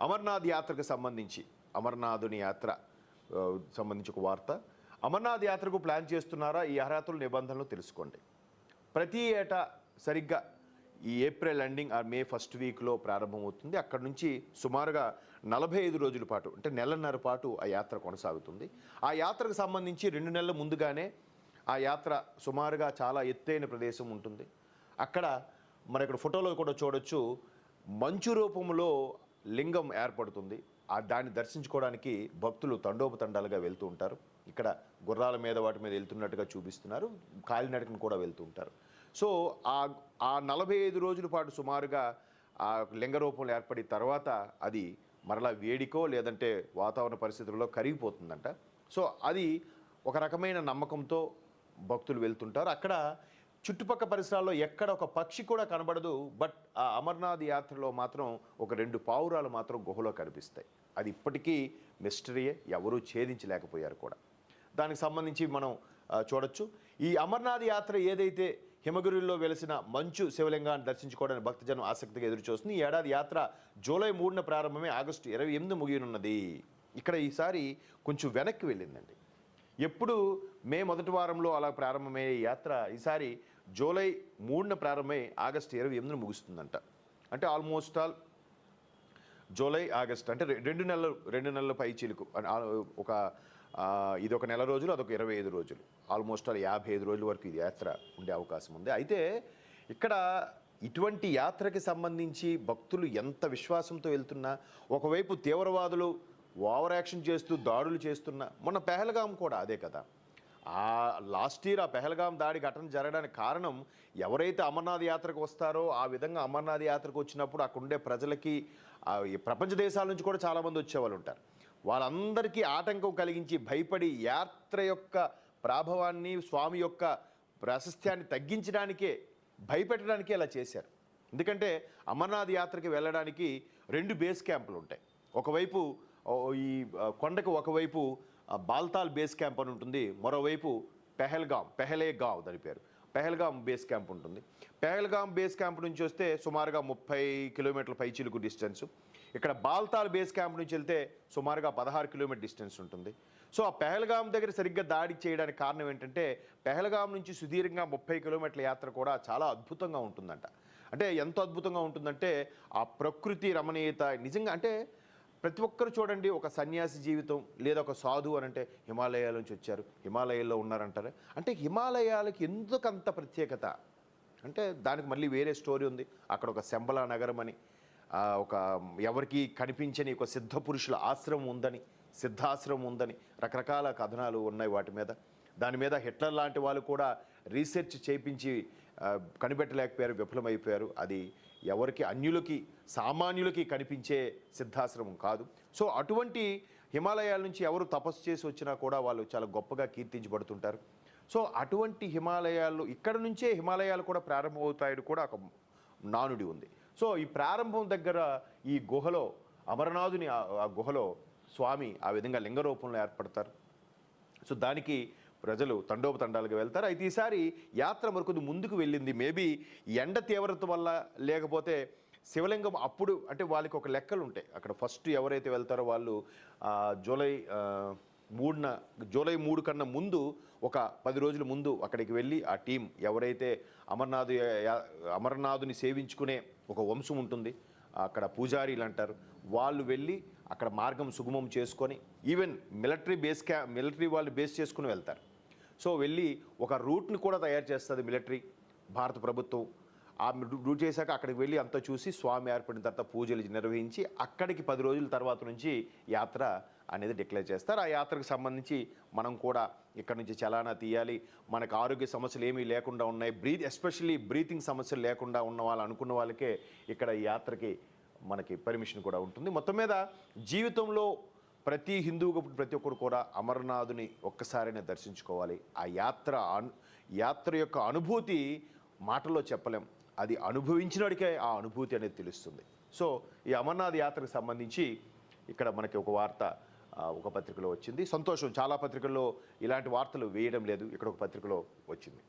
అమర్నాథ్ యాత్రకు సంబంధించి అమర్నాథుని యాత్ర సంబంధించి ఒక వార్త. అమర్నాథ్ యాత్రకు ప్లాన్ చేస్తున్నారా? ఈ అర్హతలు నిబంధనలు తెలుసుకోండి. ప్రతి ఏటా సరిగ్గా ఈ April ending or May first వీక్లో ప్రారంభమవుతుంది. అక్కడ నుంచి సుమారుగా 45 రోజుల పాటు అంటే నెలన్నర పాటు ఆ యాత్ర కొనసాగుతుంది. ఆ యాత్రకు సంబంధించి 2 నెలల ముందుగానే ఆ యాత్ర సుమారుగా చాలా ఎత్తైన ప్రదేశం ఉంటుంది. అక్కడ మన ఇక్కడ ఫోటోలో కూడా చూడొచ్చు, మంచు రూపంలో లింగం ఏర్పడుతుంది. దాన్ని దర్శించుకోవడానికి భక్తులు తండోపతండాలుగా వెళ్తూ ఉంటారు. ఇక్కడ గుర్రాల మీద వాటి మీద వెళ్తున్నట్టుగా చూపిస్తున్నారు, కాలినడకను కూడా వెళ్తూ ఉంటారు. సో ఆ 45 రోజుల పాటు సుమారుగా ఆ లింగ రూపంలో ఏర్పడిన తర్వాత అది మరలా వేడికో లేదంటే వాతావరణ పరిస్థితుల్లో కరిగిపోతుందంట. సో అది ఒక రకమైన నమ్మకంతో భక్తులు వెళ్తుంటారు. అక్కడ చుట్టుపక్కల పరిసరాల్లో ఎక్కడ ఒక పక్షి కూడా కనబడదు. బట్ ఆ అమర్నాథ్ యాత్రలో మాత్రం ఒక 2 పావురాలు మాత్రం గుహలో కనిపిస్తాయి. అది ఇప్పటికీ మిస్టరీయే, ఎవరూ ఛేదించలేకపోయారు కూడా. దానికి సంబంధించి మనం చూడొచ్చు. ఈ అమర్నాథ్ యాత్ర ఏదైతే హిమగిరిలో వెలిసిన మంచు శివలింగాన్ని దర్శించుకోవడానికి భక్తజనం ఆసక్తిగా ఎదురుచూస్తుంది. ఈ ఏడాది యాత్ర జూలై 3న ప్రారంభమే ఆగస్టు 28 ముగియనున్నది. ఇక్కడ ఈసారి కొంచెం వెనక్కి వెళ్ళిందండి. ఎప్పుడు మే మొదటి వారంలో అలా ప్రారంభమయ్యే యాత్ర ఈసారి జూలై 3న ప్రారంభమై ఆగస్టు 28న ముగుస్తుందంట. అంటే ఆల్మోస్ట్ ఆల్ జూలై ఆగస్ట్ అంటే 2 నెలల పై చిలుకు. ఒక ఇది ఒక నెల రోజులు, అదొక 25 రోజులు, ఆల్మోస్ట్ ఆల్ 55 రోజుల వరకు ఇది యాత్ర ఉండే అవకాశం ఉంది. అయితే ఇక్కడ ఇటువంటి యాత్రకి సంబంధించి భక్తులు ఎంత విశ్వాసంతో వెళ్తున్నా, ఒకవైపు తీవ్రవాదులు ఓవర్ యాక్షన్ చేస్తూ దాడులు చేస్తున్నా, మొన్న పెహల్గాం కూడా అదే కదా. లాస్ట్ ఇయర్ ఆ పెహల్గాం దాడి ఘటన జరగడానికి కారణం ఎవరైతే అమర్నాథ్ యాత్రకు వస్తారో ఆ విధంగా అమర్నాథ్ యాత్రకు వచ్చినప్పుడు అక్కడ ఉండే ప్రజలకి ప్రపంచ దేశాల నుంచి కూడా చాలామంది వచ్చేవాళ్ళు ఉంటారు. వాళ్ళందరికీ ఆటంకం కలిగించి భయపడి యాత్ర యొక్క ప్రాభవాన్ని, స్వామి యొక్క ప్రాశస్త్యాన్ని తగ్గించడానికే, భయపెట్టడానికే ఇలా చేశారు. ఎందుకంటే అమర్నాథ్ యాత్రకి వెళ్ళడానికి 2 బేస్ క్యాంపులు ఉంటాయి. ఒకవైపు ఈ కొండకు ఒకవైపు బాల్తాల్ బేస్ క్యాంప్ అని ఉంటుంది, మరోవైపు పెహలేగావ్ దాని పేరు, పెహల్గాం బేస్ క్యాంప్ ఉంటుంది. పెహల్గాం బేస్ క్యాంప్ నుంచి వస్తే సుమారుగా 30 కిలోమీటర్ల పైచిలుకు డిస్టెన్స్. ఇక్కడ బాల్తాల్ బేస్ క్యాంప్ నుంచి వెళ్తే సుమారుగా 16 కిలోమీటర్ డిస్టెన్స్ ఉంటుంది. సో ఆ పెహల్గాం దగ్గర సరిగ్గా దాడి చేయడానికి కారణం ఏంటంటే పెహల్గాం నుంచి సుదీర్ఘంగా 30 కిలోమీటర్ల యాత్ర కూడా చాలా అద్భుతంగా ఉంటుందంట. అంటే ఎంత అద్భుతంగా ఉంటుందంటే ఆ ప్రకృతి రమణీయత నిజంగా, అంటే ప్రతి ఒక్కరు చూడండి, ఒక సన్యాసి జీవితం లేదా ఒక సాధువు అని అంటే హిమాలయాల నుంచి వచ్చారు, హిమాలయాల్లో ఉన్నారంటారు. అంటే హిమాలయాలకి ఎందుకంత ప్రత్యేకత అంటే దానికి మళ్ళీ వేరే స్టోరీ ఉంది. అక్కడ ఒక శంబలా నగరం అని, ఒక ఎవరికి కనిపించని ఒక సిద్ధ పురుషుల ఆశ్రమం ఉందని, సిద్ధాశ్రమం ఉందని రకరకాల కథనాలు ఉన్నాయి వాటి మీద. దాని మీద హిట్లర్ లాంటి వాళ్ళు కూడా రీసెర్చ్ చేయించి కనిపెట్టలేకపోయారు, విఫలమైపోయారు. అది ఎవరికి, అన్యులకి, సామాన్యులకి కనిపించే సిద్ధాశ్రమం కాదు. సో అటువంటి హిమాలయాల నుంచి ఎవరు తపస్సు చేసి వచ్చినా కూడా వాళ్ళు చాలా గొప్పగా కీర్తించబడుతుంటారు. సో అటువంటి హిమాలయాల్లో ఇక్కడ నుంచే హిమాలయాలు కూడా ప్రారంభమవుతాయని కూడా ఒక నానుడి ఉంది. సో ఈ ప్రారంభం దగ్గర ఈ గుహలో అమరనాథుని ఆ గుహలో స్వామి ఆ విధంగా లింగ రూపంలో ఏర్పడతారు. సో దానికి ప్రజలు తండోపతండాలుగా వెళ్తారు. అయితే ఈసారి యాత్ర మరికొద్ది ముందుకు వెళ్ళింది. మేబీ ఎండ తీవ్రత వల్ల, లేకపోతే శివలింగం అప్పుడు అంటే వాళ్ళకి ఒక లెక్కలు ఉంటాయి. అక్కడ ఫస్ట్ ఎవరైతే వెళ్తారో వాళ్ళు జూలై 3 కన్నా ముందు ఒక 10 రోజుల ముందు అక్కడికి వెళ్ళి ఆ టీం ఎవరైతే అమర్నాథుని సేవించుకునే ఒక వంశం ఉంటుంది, అక్కడ పూజారీలు అంటారు, వాళ్ళు వెళ్ళి అక్కడ మార్గం సుగమం చేసుకొని, ఈవెన్ మిలిటరీ వాళ్ళు బేస్ చేసుకుని వెళ్తారు. సో వెళ్ళి ఒక రూట్ని కూడా తయారు చేస్తుంది మిలిటరీ, భారత ప్రభుత్వం. ఆ రూట్ చేశాక అక్కడికి వెళ్ళి అంతా చూసి స్వామి ఏర్పడిన తర్వాత పూజలు నిర్వహించి అక్కడికి 10 రోజుల తర్వాత నుంచి యాత్ర అనేది డిక్లేర్ చేస్తారు. ఆ యాత్రకు సంబంధించి మనం కూడా ఇక్కడ నుంచి చలానా తీయాలి, మనకు ఆరోగ్య సమస్యలు ఏమీ లేకుండా ఉన్నాయి, ఎస్పెషల్లీ బ్రీతింగ్ సమస్యలు లేకుండా ఉన్న వాళ్ళు అనుకున్న వాళ్ళకే ఇక్కడ ఈ యాత్రకి మనకి పర్మిషన్ కూడా ఉంటుంది. మొత్తం మీద జీవితంలో ప్రతి హిందువుకు ప్రతి ఒక్కరు కూడా అమర్నాథుని ఒక్కసారైనా దర్శించుకోవాలి. ఆ యాత్ర యొక్క అనుభూతి మాటల్లో చెప్పలేం, అది అనుభవించినడికే ఆ అనుభూతి అనేది తెలుస్తుంది. సో ఈ అమర్నాథ్ యాత్రకు సంబంధించి ఇక్కడ మనకి ఒక వార్త ఒక పత్రికలో వచ్చింది. సంతోషం, చాలా పత్రికల్లో ఇలాంటి వార్తలు వేయడం లేదు, ఇక్కడ ఒక పత్రికలో వచ్చింది.